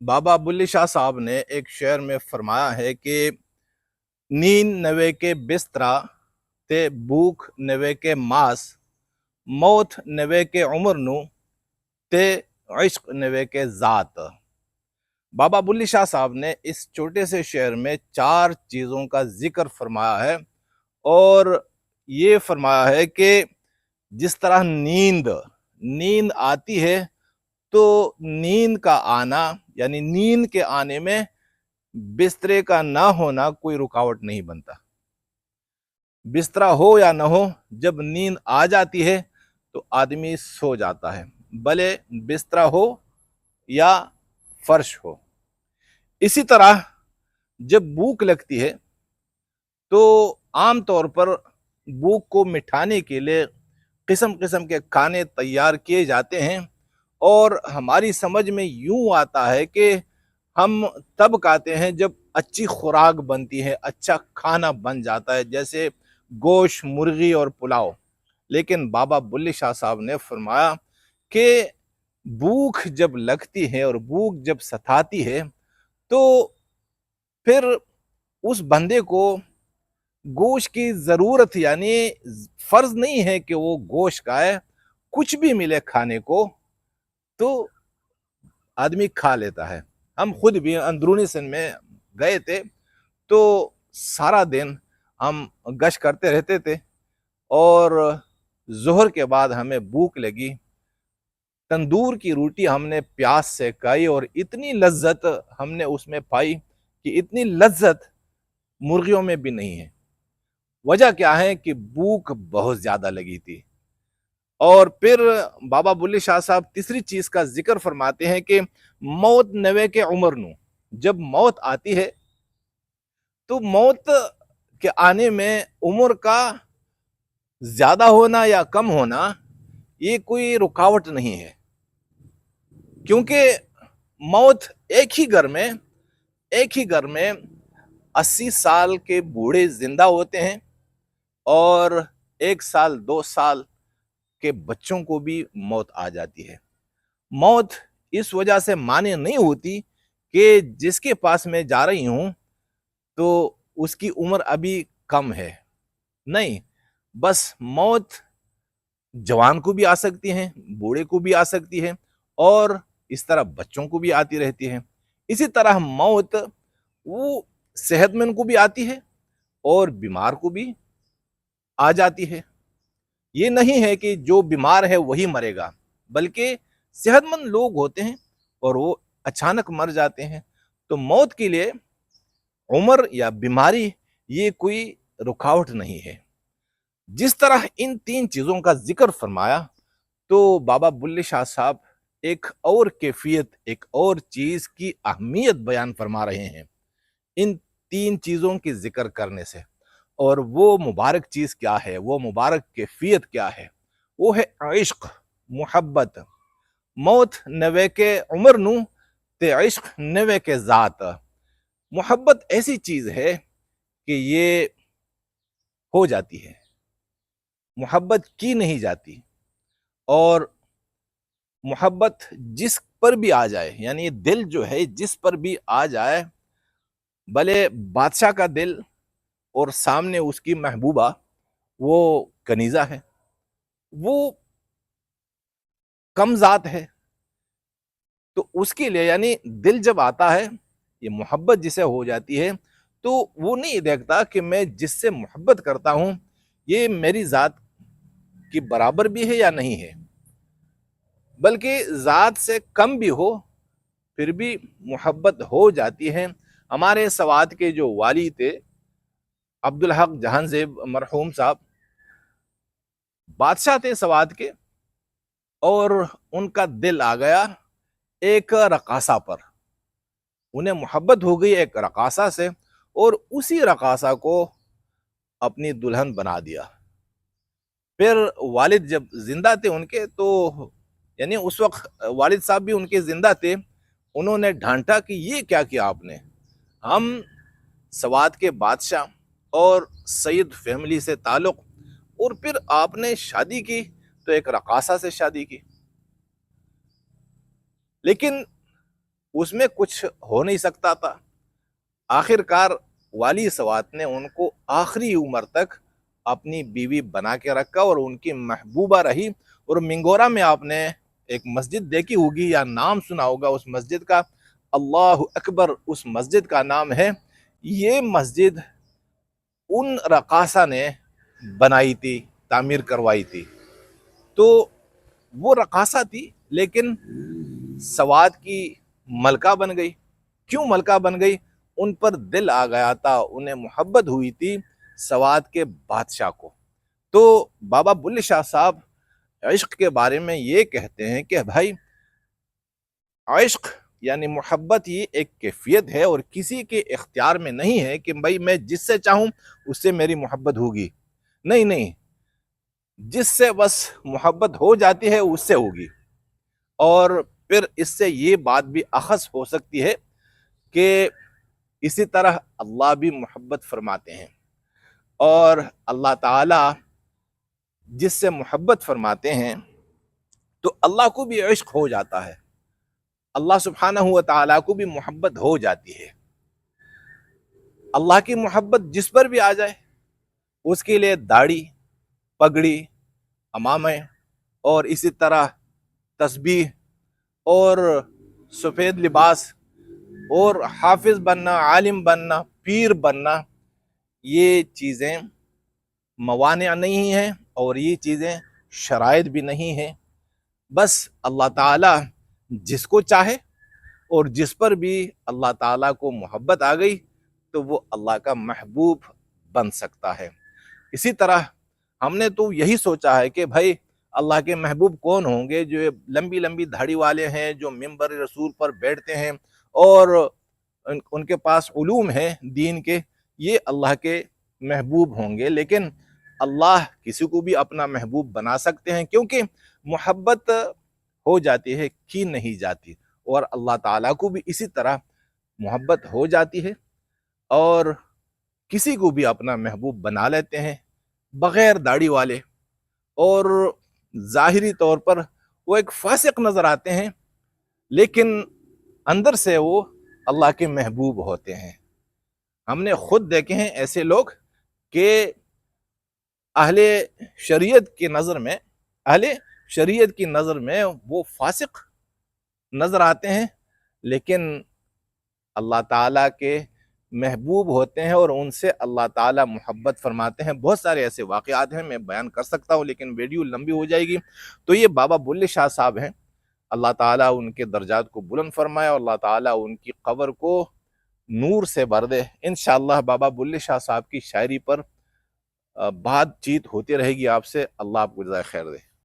बाबा बुल्ले शाह साहब ने एक शेर में फरमाया है कि नींद नवे के बिस्तरा ते भूख नवे के मांस मौत नवे के उम्र नू ते इश्क नवे के ज़ात। बाबा बुल्ले शाह साहब ने इस छोटे से शेर में चार चीज़ों का जिक्र फरमाया है और ये फरमाया है कि जिस तरह नींद नींद आती है तो नींद का आना यानी नींद के आने में बिस्तरे का ना होना कोई रुकावट नहीं बनता। बिस्तरा हो या ना हो, जब नींद आ जाती है तो आदमी सो जाता है, भले बिस्तरा हो या फर्श हो। इसी तरह जब भूख लगती है तो आम तौर पर भूख को मिटाने के लिए किस्म किस्म के खाने तैयार किए जाते हैं और हमारी समझ में यूं आता है कि हम तब खाते हैं जब अच्छी खुराक बनती है, अच्छा खाना बन जाता है, जैसे गोश्त, मुर्गी और पुलाव। लेकिन बाबा बुल्ले शाह साहब ने फरमाया कि भूख जब लगती है और भूख जब सताती है तो फिर उस बंदे को गोश्त की जरूरत यानी फर्ज नहीं है कि वो गोश्त खाए, कुछ भी मिले खाने को तो आदमी खा लेता है। हम खुद भी अंदरूनी सिंध में गए थे तो सारा दिन हम गश्त करते रहते थे और जोहर के बाद हमें भूख लगी, तंदूर की रोटी हमने प्यास से खाई और इतनी लज्जत हमने उसमें पाई कि इतनी लज्जत मुर्गियों में भी नहीं है। वजह क्या है कि भूख बहुत ज्यादा लगी थी। और फिर बाबा बुल्ले शाह साहब तीसरी चीज का जिक्र फरमाते हैं कि मौत नवे के उम्र नू, जब मौत आती है तो मौत के आने में उम्र का ज्यादा होना या कम होना ये कोई रुकावट नहीं है, क्योंकि मौत एक ही घर में 80 साल के बूढ़े जिंदा होते हैं और 1 साल 2 साल के बच्चों को भी मौत आ जाती है। मौत इस वजह से माने नहीं होती कि जिसके पास मैं जा रही हूं तो उसकी उम्र अभी कम है, नहीं, बस मौत जवान को भी आ सकती है, बूढ़े को भी आ सकती है और इस तरह बच्चों को भी आती रहती है। इसी तरह मौत वो सेहतमंद को भी आती है और बीमार को भी आ जाती है। ये नहीं है कि जो बीमार है वही मरेगा, बल्कि सेहतमंद लोग होते हैं और वो अचानक मर जाते हैं। तो मौत के लिए उम्र या बीमारी ये कोई रुकावट नहीं है। जिस तरह इन तीन चीजों का जिक्र फरमाया तो बाबा बुल्ले शाह साहब एक और कैफियत, एक और चीज की अहमियत बयान फरमा रहे हैं इन तीन चीजों की जिक्र करने से। और वो मुबारक चीज क्या है, वो मुबारक कैफियत क्या है? वो है इश्क, मोहब्बत। मौत नवे के उम्र नू ते इश्क नवे के जात। मोहब्बत ऐसी चीज है कि ये हो जाती है, मोहब्बत की नहीं जाती। और मोहब्बत जिस पर भी आ जाए, यानी दिल जो है जिस पर भी आ जाए, भले बादशाह का दिल और सामने उसकी महबूबा वो कनीजा है, वो कम जात है, तो उसके लिए यानी दिल जब आता है, ये मोहब्बत जिसे हो जाती है, तो वो नहीं देखता कि मैं जिससे मोहब्बत करता हूं ये मेरी जात की बराबर भी है या नहीं है, बल्कि जात से कम भी हो फिर भी मोहब्बत हो जाती है। हमारे सवात के जो वाली थे अब्दुल हक जहांजेब मरहूम साहब, बादशाह थे सवात के, और उनका दिल आ गया एक रकासा पर, उन्हें मोहब्बत हो गई एक रकासा से और उसी रकासा को अपनी दुल्हन बना दिया। फिर वालिद जब जिंदा थे उनके, तो यानी उस वक्त वालिद साहब भी उनके जिंदा थे, उन्होंने ढांटा कि ये क्या किया आपने, हम सवात के बादशाह और सैयद फैमिली से ताल्लुक, और फिर आपने शादी की तो एक रकासा से शादी की। लेकिन اس میں کچھ ہو نہیں سکتا تھا۔ آخرکار والی سوات نے ان کو آخری عمر تک اپنی بیوی بنا کے رکھا اور ان کی محبوبہ رہی۔ اور منگورا میں آپ نے ایک مسجد دیکھی ہوگی یا نام سنا ہوگا اس مسجد کا، اللہ اکبر اس مسجد کا نام ہے۔ یہ مسجد ان رقاصہ نے بنائی تھی، تعمیر کروائی تھی۔ تو وہ رقاصہ تھی لیکن سوات کی ملکہ بن گئی۔ کیوں ملکہ بن گئی؟ ان پر دل آ گیا تھا، انہیں محبت ہوئی تھی سوات کے بادشاہ کو۔ تو بابا بلے شاہ صاحب عشق کے بارے میں یہ کہتے ہیں کہ بھائی عشق یعنی محبت یہ ایک کیفیت ہے اور کسی کے اختیار میں نہیں ہے کہ بھائی میں جس سے چاہوں اس سے میری محبت ہوگی۔ نہیں نہیں، جس سے بس محبت ہو جاتی ہے اس سے ہوگی۔ اور پھر اس سے یہ بات بھی اخذ ہو سکتی ہے کہ اسی طرح اللہ بھی محبت فرماتے ہیں، اور اللہ تعالی جس سے محبت فرماتے ہیں تو اللہ کو بھی عشق ہو جاتا ہے، اللہ سبحانہ و تعالیٰ کو بھی محبت ہو جاتی ہے۔ اللہ کی محبت جس پر بھی آ جائے اس کے لیے داڑھی، پگڑی، امامے اور اسی طرح تسبیح اور سفید لباس اور حافظ بننا، عالم بننا، پیر بننا، یہ چیزیں موانع نہیں ہیں اور یہ چیزیں شرائط بھی نہیں ہیں۔ بس اللہ تعالیٰ جس کو چاہے اور جس پر بھی اللہ تعالیٰ کو محبت آ گئی تو وہ اللہ کا محبوب بن سکتا ہے۔ اسی طرح ہم نے تو یہی سوچا ہے کہ بھائی اللہ کے محبوب کون ہوں گے؟ جو لمبی لمبی دھاڑی والے ہیں، جو منبر رسول پر بیٹھتے ہیں اور ان کے پاس علوم ہیں دین کے، یہ اللہ کے محبوب ہوں گے۔ لیکن اللہ کسی کو بھی اپنا محبوب بنا سکتے ہیں، کیونکہ محبت ہو جاتی ہے، کی نہیں جاتی، اور اللہ تعالیٰ کو بھی اسی طرح محبت ہو جاتی ہے اور کسی کو بھی اپنا محبوب بنا لیتے ہیں بغیر داڑھی والے، اور ظاہری طور پر وہ ایک فاسق نظر آتے ہیں لیکن اندر سے وہ اللہ کے محبوب ہوتے ہیں۔ ہم نے خود دیکھے ہیں ایسے لوگ کہ اہل شریعت کی نظر میں وہ فاسق نظر آتے ہیں لیکن اللہ تعالیٰ کے محبوب ہوتے ہیں اور ان سے اللہ تعالیٰ محبت فرماتے ہیں۔ بہت سارے ایسے واقعات ہیں، میں بیان کر سکتا ہوں لیکن ویڈیو لمبی ہو جائے گی۔ تو یہ بابا بلے شاہ صاحب ہیں، اللہ تعالیٰ ان کے درجات کو بلند فرمائے اور اللہ تعالیٰ ان کی قبر کو نور سے بھر دے۔ انشاءاللہ بابا بلے شاہ صاحب کی شاعری پر بات چیت ہوتی رہے گی آپ سے۔ اللہ آپ کو جزائے خیر دے۔